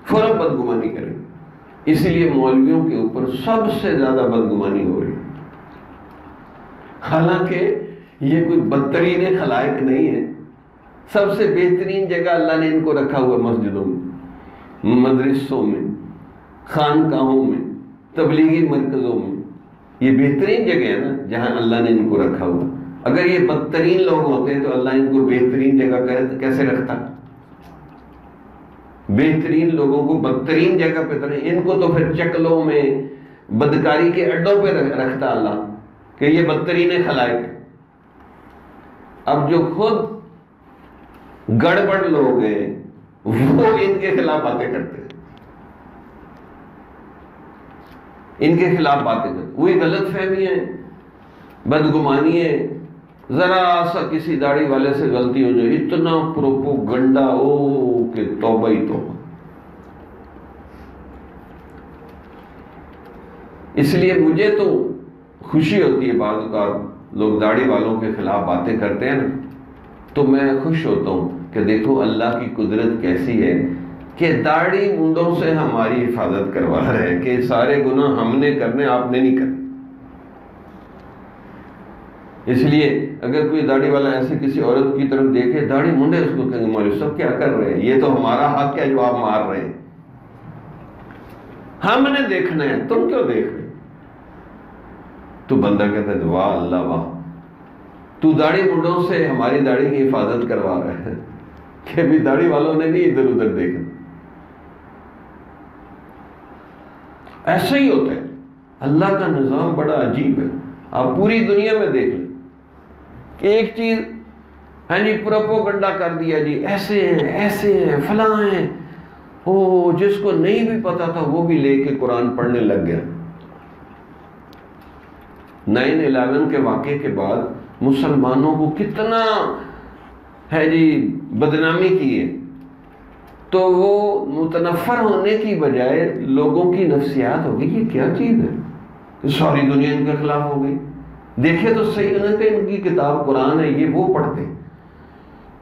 فوراً بدگمانی کریں. اسی لیے مولویوں کے اوپر سب سے زیادہ بدگمانی ہو رہی ہے. حالانکہ یہ کوئی بدترین خلائق نہیں ہے. سب سے بہترین جگہ اللہ نے ان کو رکھا ہوا مسجدوں میں، مدرسوں میں، خانقاہوں میں، تبلیغی مرکزوں میں. یہ بہترین جگہ ہے نا جہاں اللہ نے ان کو رکھا ہوا. اگر یہ بدترین لوگ ہوتے تو اللہ ان کو بہترین جگہ کیسے رکھتا؟ بہترین لوگوں کو بدترین جگہ پہ تھا. ان کو تو پھر چکلوں میں، بدکاری کے اڈوں پہ رکھتا اللہ کہ یہ بدترین خلائق ہے. اب جو خود گڑبڑ لوگ ہیں وہ ان کے خلاف باتیں کرتے ہیں، ان کے خلاف باتیں کرتے. وہی غلط فہمی ہے، بدگمانی ہے. ذرا سا کسی داڑھی والے سے غلطی ہو جائے اتنا پروپوگنڈا، او کہ توبہ ہی توبہ. اس لیے مجھے تو خوشی ہوتی ہے بعض اوقات لوگ داڑھی والوں کے خلاف باتیں کرتے ہیں نا، تو میں خوش ہوتا ہوں کہ دیکھو اللہ کی قدرت کیسی ہے کہ داڑھی منڈوں سے ہماری حفاظت کروا رہے ہیں کہ سارے گناہ ہم نے کرنے، آپ نے نہیں کرنے. اس لیے اگر کوئی داڑھی والا ایسے کسی عورت کی طرف دیکھے داڑھی منڈے، اس کو کہیں گے مولوی صاحب کیا کر رہے ہیں، یہ تو ہمارا حق ہے جو آپ مار رہے ہیں، ہم نے دیکھنا ہے، تم کیوں دیکھ رہے؟ تو بندہ کہتا ہے واہ اللہ واہ، تو داڑھی منڈوں سے ہماری داڑھی کی حفاظت کروا رہا ہے کہ بھی داڑھی والوں نے نہیں ادھر ادھر دیکھنا. ایسا ہی ہوتا ہے. اللہ کا نظام بڑا عجیب ہے. آپ پوری دنیا میں دیکھ لیں کہ ایک چیز ہاں جی پروپوگنڈا کر دیا جی ایسے ہیں فلاں ہیں. او جس کو نہیں بھی پتا تھا وہ بھی لے کے قرآن پڑھنے لگ گیا. 9/11 کے واقعے کے بعد مسلمانوں کو کتنا ہے جی بدنامی کی ہے، تو وہ متنفر ہونے کی بجائے لوگوں کی نفسیات ہوگی یہ کیا چیز ہے، ساری دنیا ان کے خلاف ہو گئی. دیکھے تو صحیح نہ کہ ان کی کتاب قرآن ہے، یہ وہ پڑھتے.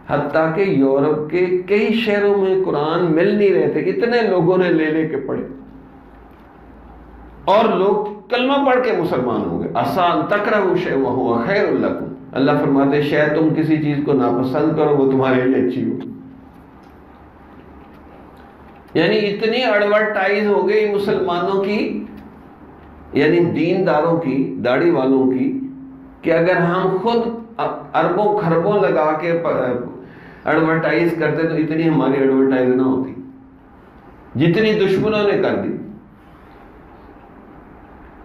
حتیٰ کہ یورپ کے کئی شہروں میں قرآن مل نہیں رہے تھے، اتنے لوگوں نے لے لے کے پڑھے اور لوگ کلمہ پڑھ کے مسلمان ہو گئے. آسان تکرہوا شیئا وہو خیر لکم. اللہ فرماتے ہیں شاید تم کسی چیز کو ناپسند کرو وہ تمہارے لیے اچھی ہو. یعنی اتنی ایڈورٹائز ہو گئی مسلمانوں کی، یعنی دینداروں کی، داڑھی والوں کی، کہ اگر ہم خود اربوں خربوں لگا کے ایڈورٹائز کرتے تو اتنی ہماری ایڈورٹائز نہ ہوتی جتنی دشمنوں نے کر دی.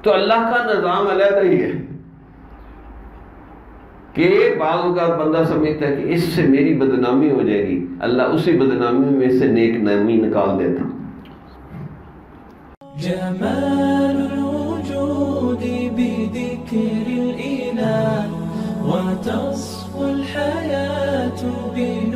تو اللہ کا نظام علیحدہ ہی ہے کہ بعض اوقات بندہ سمجھتا ہے کہ اس سے میری بدنامی ہو جائے گی، اللہ اسی بدنامی میں سے نیک نامی نکال دیتا. جمال الوجود بذكر الإله وتصفو الحياة بنور